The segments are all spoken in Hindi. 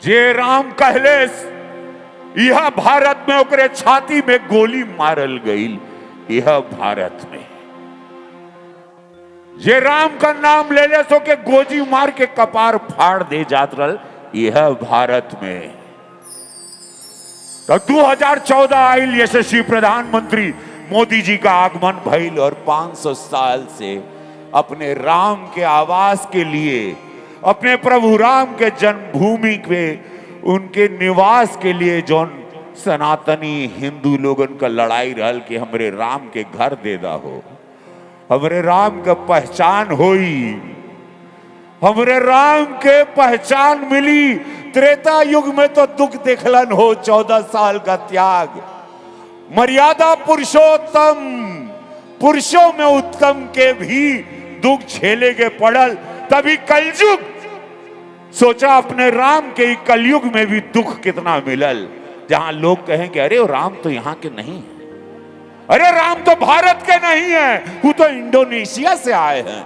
जे राम कहलेस यह भारत में ओकरे छाती में गोली मारल गई। यह भारत में जे राम का नाम ले ले सो के गोजी मार के कपार फाड़ दे जात रल। यह भारत में तो 2014 आयल यशस्वी प्रधानमंत्री मोदी जी का आगमन भइल और 500 साल से अपने राम के आवास के लिए, अपने प्रभु राम के जन्मभूमि पे उनके निवास के लिए जौन सनातनी हिंदू लोगन का लड़ाई रहल कि हमरे राम के घर दे दा हो, हमरे राम का पहचान होई, हमरे राम के पहचान मिली। त्रेता युग में तो दुख देखलन हो 14 साल का त्याग। मर्यादा पुरुषोत्तम, पुरुषों में उत्तम के भी दुख झेले के पड़ल। तभी कलयुग सोचा अपने राम के कलयुग में भी दुख कितना मिलल, जहां लोग कहें कि अरे राम तो यहां के नहीं है, अरे राम तो भारत के नहीं है, वो तो इंडोनेशिया से आए हैं।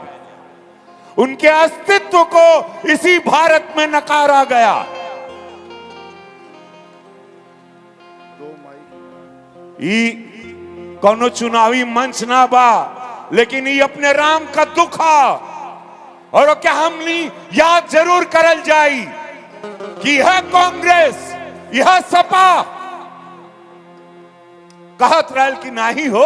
उनके अस्तित्व को इसी भारत में नकारा गया। कोनो चुनावी मंच ना बा, लेकिन ये अपने राम का दुख और क्या हमनी याद जरूर करल जाई कि यह कांग्रेस, यह सपा कहत रहल कि नहीं हो,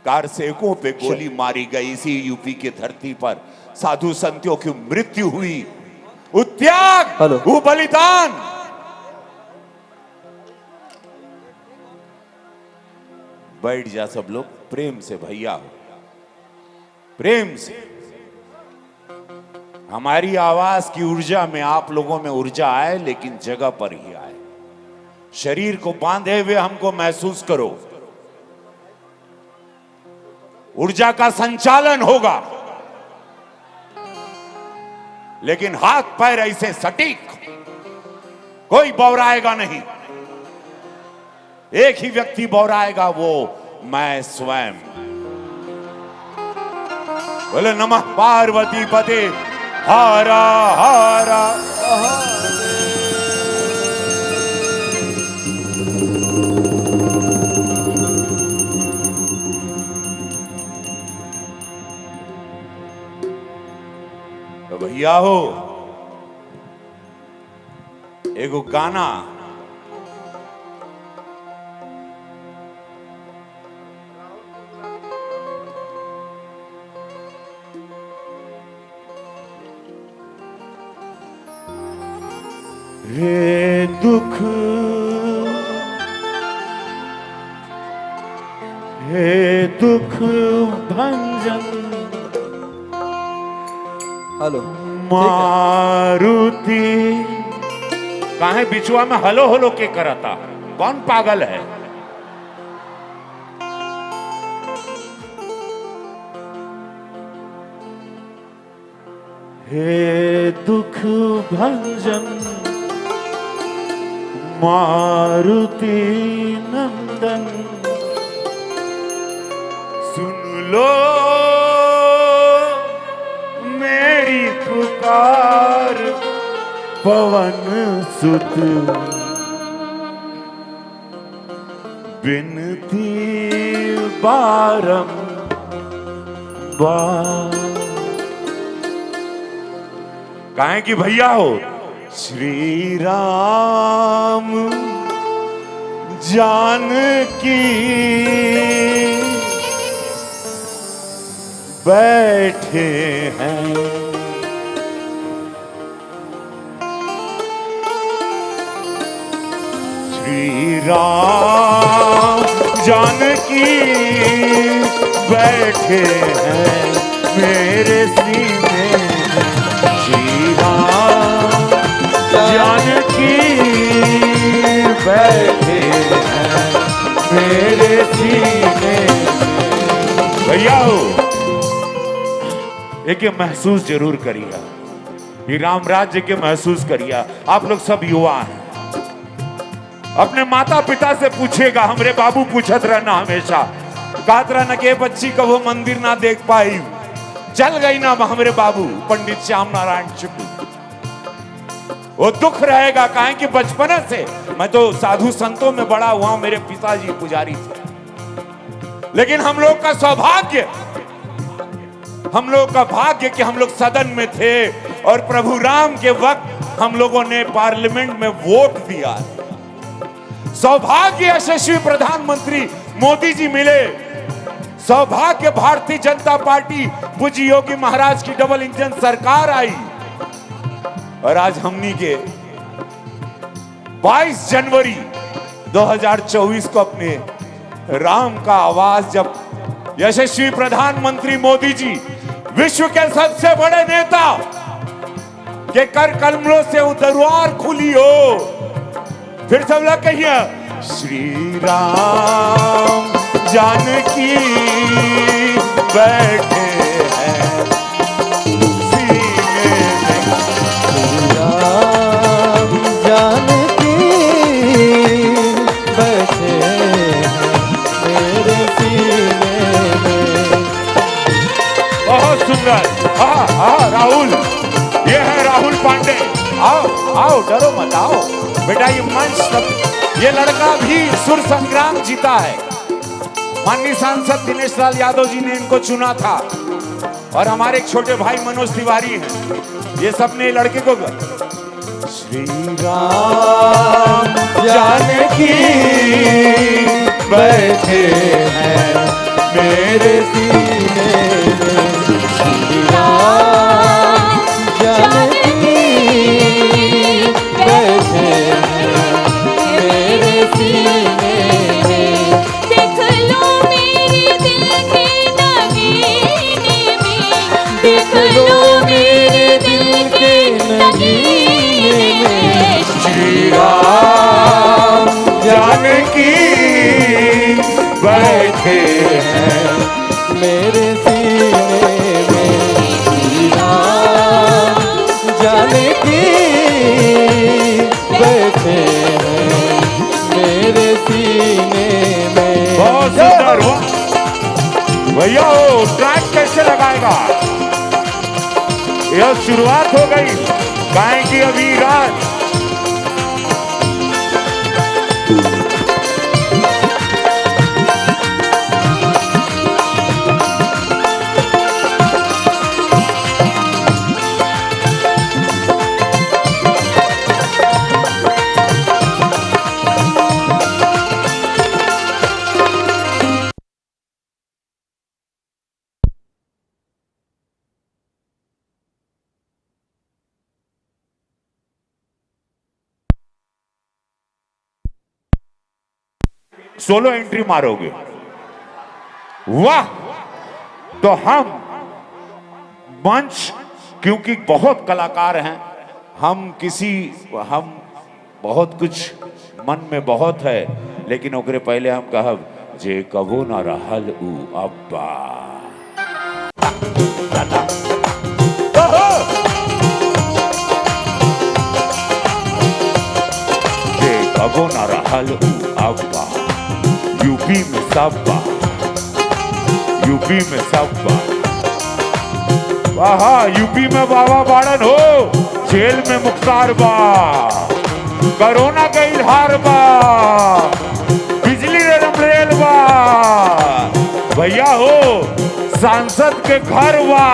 कारसेवकों पे गोली मारी गई इसी यूपी की धरती पर, साधु संतों की मृत्यु हुई, वो त्याग, वो बलिदान। बैठ जा सब लोग प्रेम से भैया, प्रेम से। हमारी आवाज की ऊर्जा में आप लोगों में ऊर्जा आए, लेकिन जगह पर ही आए। शरीर को बांधे हुए हमको महसूस करो, ऊर्जा का संचालन होगा, लेकिन हाथ पैर ऐसे सटीक, कोई बौराएगा नहीं। एक ही व्यक्ति बौराएगा, वो मैं स्वयं। बोले नमः पार्वती पते हारा हारा। तो भैया हो, एगो गाना हे दुख, हे दुख भंजन हेलो मारुति। काहे बिचुआ में हलो हलो के करता, कौन पागल है? हे दुख भंजन मारुति नंदन, सुन लो मेरी पुकार पवन सुत, बिनती बारंबार। काहे कि भैया हो, श्री राम जानकी बैठे हैं, श्री राम जानकी बैठे हैं मेरे सीने में, श्री राम जानकी बैठे हैं मेरे सीने में। भैया हो, एक महसूस जरूर करिए, ये राम राज्य के महसूस करिए। आप लोग सब युवा हैं, अपने माता पिता से पूछेगा। हमरे बाबू पूछत रहना हमेशा, कहत रहना कि बच्ची कबो मंदिर ना देख पाई, चल गई ना हमरे बाबू पंडित श्याम नारायण शुक्ल। वो दुख रहेगा। काहे कि बचपन से मैं तो साधु संतों में बड़ा हुआ, मेरे पिताजी पुजारी थे, लेकिन हम लोग का सौभाग्य, हम लोग का भाग्य कि हम लोग सदन में थे और प्रभु राम के वक्त हम लोगों ने पार्लियामेंट में वोट दिया। सौभाग्य यशस्वी प्रधानमंत्री मोदी जी मिले, सौभाग्य भारतीय जनता पार्टी पूज्य योगी महाराज की डबल इंजन सरकार आई, और आज हमनी के 22 जनवरी 2024 को अपने राम का आवाज जब यशस्वी प्रधानमंत्री मोदी जी, विश्व के सबसे बड़े नेता के कर कमलों से दरबार खुली हो, फिर सब लोग कहिए श्री राम जानकी बैठे हैं सीने में, श्री राम जानकी बैठे हैं मेरे सीने में। बहुत सुंदर। राहुल, ये है राहुल पांडे। आओ आओ, डरो मत, आओ बेटा। ये मंच सब, ये लड़का भी सुर संग्राम जीता है। माननीय सांसद दिनेश लाल यादव जी ने इनको चुना था, और हमारे एक छोटे भाई मनोज तिवारी हैं, ये सब ने लड़के को श्री राम जानकी बैठे हैं मेरे सीने में, श्री राम जानकी बैठे हैं मेरे सीने में। देख लो मेरे दिल के नगीने में, देख लो मेरे दिल के नगीने में, श्री राम जानकी बैठे हैं मेरे सीने में। श्री राम जानकी बैठे हैं मेरे सीने में। बहुत सुंदर हुआ भैया। वो ट्रैक कैसे लगाएगा? यह शुरुआत हो गई, गाय की अभी रात। सोलो एंट्री मारोगे, वाह। तो हम मंच, क्योंकि बहुत कलाकार हैं, हम बहुत कुछ मन में बहुत है, लेकिन ओकरे पहले हम कहब जे कबो न रहल उ अब्बा। जे कबो न रहल उ अब्बा, यूपी में सब बा, यूपी में सब बा। वाह, यूपी में बाबा बाड़न हो, जेल में मुख्तार बा, कोरोना के इल्हार बा, बिजली रेल बा, भैया हो सांसद के घर बा।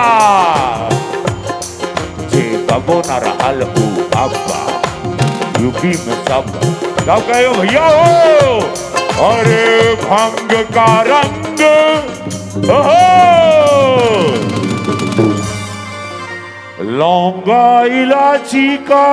जे कबो न रहल उ अब्बा, यूपी में सब कहो भैया हो। अरे भंग का रंग, लौंगा इलायची का